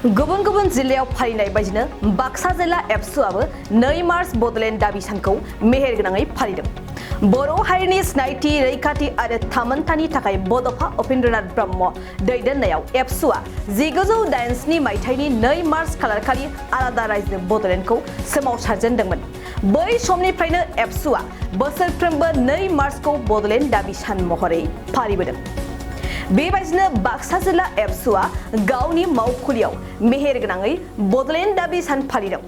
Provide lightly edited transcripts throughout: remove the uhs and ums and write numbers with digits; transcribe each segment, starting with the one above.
गुबुन गुबुन जिल्लायाव फालिनाय बायदिनो बाक्सा जिल्ला एबसुआबो 2 मार्च बड'लेण्ड दाबि सानखौ मेहेरगोनाङै फालिदों। बर' हारिनि सिनायथि रैखाथि आरो थामोनथानि थाखाय बड'फा उपेन्द्रनाथ ब्रह्म दैदेननायाव एबसुआ 1987 मायथाइनि 2 मार्च खालारखालि आलादा रायजो बड'लेण्डखौ सोमावसारजेनदोंमोन। बै समनिफ्रायनो एबसुआ बोसोरफ्रोमबो 2 मार्चखौ बड'लेण्ड दाबि सान महरै फालिबोदों। बेबायदिनो बाक्सा जिल्ला एबसुआ गावनि मावखुलियाव मेहेरगोनाङै बड'लेण्ड दाबि सान फालिदों।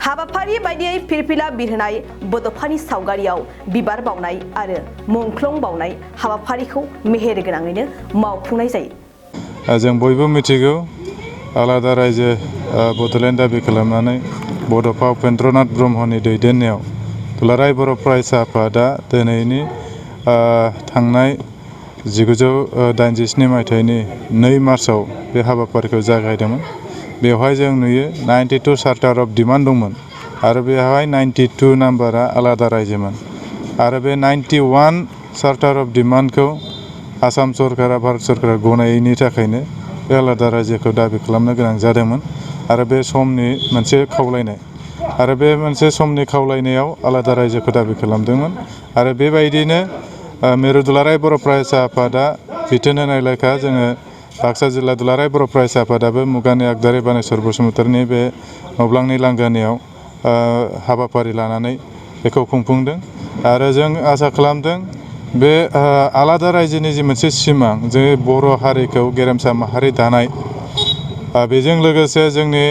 हाबाफारि बायदियै फिरफिला बिरहोनाय, बड'फानि सावगारियाव बिबार बावनाय आरो मुंख्लं बावनाय हाबाफारिखौ मेहेरगोनाङैनो मावफुंनाय जायो। जों बयबो मिथिगौ आलादा रायजो बड'लेण्ड दाबि खालामनानै बड'फा उपेन्द्रनाथ ब्रह्मनि दैदेननायाव दुलाराय बर' फरायसा आफादा दिनैनि थांनाय 1987 मायथाइनि 2 मार्चआव बे हाबाफारिखौ जागायदोंमोन। बेवहाय जों नुयो 92 चार्टार अफ डिमान्ड दंमोन आरो बेवहाय 92 नाम्बारा आलादा रायजोमोन आरो बे 91 चार्टार अफ डिमान्डखौ आसाम सरकारा भारत सरकारा गनायैनि थाखायनो बे आलादा रायजोखौ दाबि खालामनो गोनां जादोंमोन आरो बे समनि मोनसे खावलायनाय आरो बे मोनसे समनि खावलायनायाव आलादा रायजोखौ दाबि खालामदोंमोन आरो बेबायदिनो मिरु दुलाराय बर' फरायसा आफादा बिथोन होनाय लेखा जोङो बाक्सा जिल्ला दुलाराय बर' फरायसा आफादाबो मुगानि आगदारि बानेश्वर बसुमतारिनि बे नब्लांनि लांगोनायाव हाबाफारि लानानै बेखौ खुंफुंदों आरो जों आसा खालामदों बे आलादा रायजोनि जि मोनसे सिमां जे बर' हारिखौ गेरेमसा माहारि दानाय बेजों लोगोसे जोंनि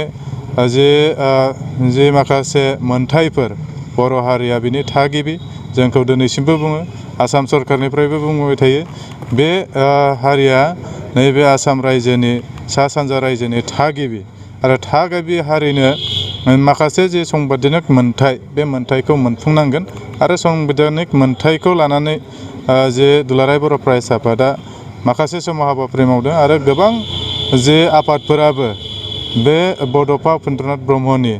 जे माखासे मोनथायफोर बर' हारिया बिनि थागिबि जोंखौ दिनैसिमबो बुङो आसाम सरकारनिफ्रायबो बुंबाय थायो बे हारिया नैबे आसाम रायजोनि सा सानजा रायजोनि थागिबि आरो थागिबि हारिनो माखासे जे संबिधानिक मोनथाय बे मोनथायखौ मोनफुंनांगोन आरो संबिधानिक मोनथायखौ लानानै जे दुलाराय बर' फरायसा आफादा माखासे समाव हाबाफारि मावदों आरो गोबां जे आफादफोराबो बे बड'फा उपेन्द्रनाथ ब्रह्मनि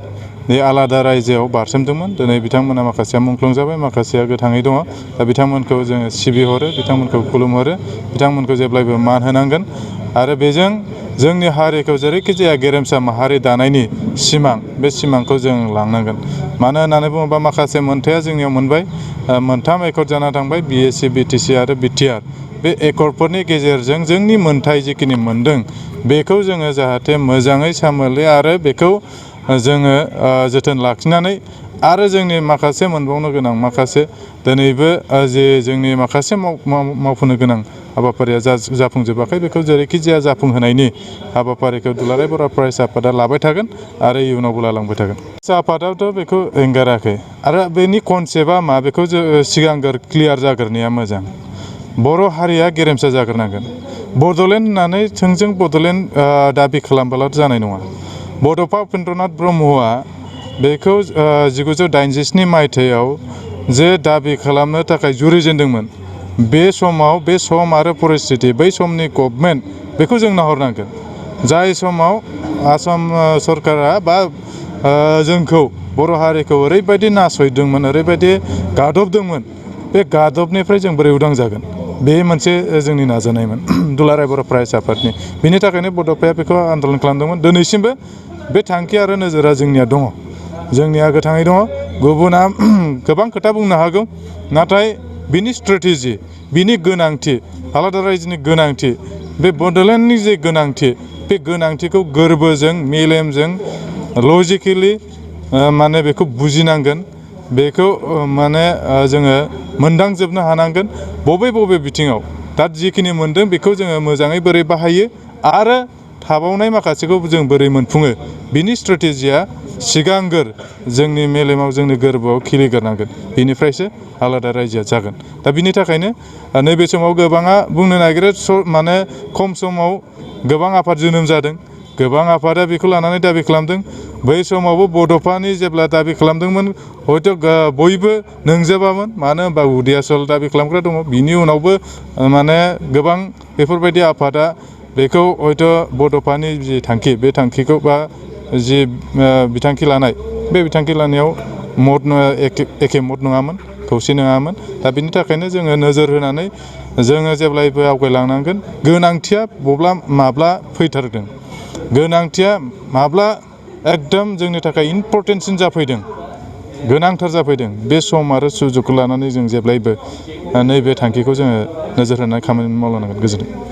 बे आलादा रायजोआव बारसोमदोंमोन। दिनै बिथांमोना माखासेया मुंख्लं जाबाय, माखासेया गोथाङै दङ। दा बिथांमोनखौ जोङो सिबिहरो, बिथांमोनखौ खुलुमहरो, बिथांमोनखौ जेब्लायबो मान होनांगोन आरो बेजों जोंनि हारिखौ जेरैखि जाया गेरेमसा माहारि दानायनि सिमां बे सिमांखौ जों लांनांगोन। मानो होननानै बुङोबा माखासे मोनथाया जोंनियाव मोनबाय, 3 एकर्ड जाना थांबाय BSc BTC आरो BTR। बे एकर्डफोरनि गेजेरजों जोंनि मोनथाय जिखिनि मोनदों बेखौ जोङो जाहाथे मोजाङै सामोलो आरो बेखौ जोङो जोथोन लाखिनानै आरो जोंनि माखासे मोनबावनो गोनां माखासे दिनैबो जे जोंनि माखासे मावफुंनो गोनां हाबाफारिया जाफुंजोबाखै बेखौ जेरैखि जाया जाफुंहोनायनि हाबाफारिखौ दुलाराय बर' फरायसा आफादा लाबाय थागोन आरो इयुनावबो लालांबाय थागोन। फरायसा आफादाथ' बेखौ एंगाराखै आरो बेनि कनसेप्टआ मा बेखौ सिगांग्रो क्लियार जाग्रोनाया मोजां। बर' हारिया गेरेमसा जाग्रोनांगोन। बड'लेण्ड होननानै थोंजों बड'लेण्ड दाबि खालामब्लाथ' जानाय नङा। बड'फा उपेन्द्रनाथ ब्रह्मआ बेखौ 1987 मायथाइयाव जे दाबि खालामनो थाखाय जुरिजेनदोंमोन बे समाव बे सम आरो परिस्थिति बै समनि गभर्नमेन्ट बेखौ जों नाहरनांगोन। जाय समाव आसाम सरकारा बा जोंखौ बर' हारिखौ ओरैबायदि नासयदोंमोन, ओरैबायदि गादबदोंमोन, बे गादबनिफ्राय जों बोरै उदां जागोन बे मोनसे जोंनि नाजानायमोन दुलाराय बर' फरायसा आफादनि। बिनि थाखायनो बड'फाया बेखौ आन्दलन खालामदोंमोन। दिनैसिमबो बे थांखि आरो नोजोरा जोंनिया दङ, जोंनिया गोथाङै दङ। गुबुना गोबां खोथा बुंनो हागौ, नाथाय बिनि स्ट्रेटेजि, बिनि गोनांथि, आलादा रायजोनि गोनांथि, बे बड'लेण्डनि जे गोनांथि, बे गोनांथिखौ गोरबोजों मेलेमजों लजिकेलि माने बेखौ बुजिनांगोन, बेखौ माने जोङो मोनदांजोबनो हानांगोन बबे बिथिङाव दा जिखिनि मोनदों बेखौ जोङो मोजाङै बोरै बाहायो आरो थाबावनाय माखासेखौ जों बोरै मोनफुङो बिनि स्ट्रेटेजिया सिगांग्रो जोंनि मेलेमाव जोंनि गोरबोआव खिलिग्रोनांगोन, बेनिफ्रायसो आलादा रायजोआ जागोन। दा बिनि थाखायनो नैबे समाव गोबाङा बुंनो नागिरो माने खम समाव गोबां आफाद जोनोम जादों, गोबां आफादा बेखौ लानानै दाबि खालामदों। बै समावबो बड'फानि जेब्ला दाबि खालामदोंमोन हयथ' बयबो नंजोबामोन, मानो होनबा उदियासल दाबि खालामग्रा दङ। बिनि उनावबो माने गोबां बेफोरबायदि आफादा बेखौ हयथ' बड'फानि जि थांखि बे थांखिखौ बा जि बिथांखि लानाय बे बिथांखि लानायाव एखे मत नङामोन, खौसे नङामोन। दा बिनि थाखायनो जोङो नोजोर होनानै जोङो जेब्लायबो आवगायलांनांगोन। गोनांथिया माब्ला फैथारदों गोनांथिया माब्ला एकदम जोंनि थाखाय इम्परटेन्टसिन जाफैदों गोनांथार जाफैदों बे सम आरो सुजुगखौ लानानै जों जेब्लायबो नैबे थांखिखौ जोङो नोजोर होनानै खामानि मावलांनांगोन। गोजोन्थों।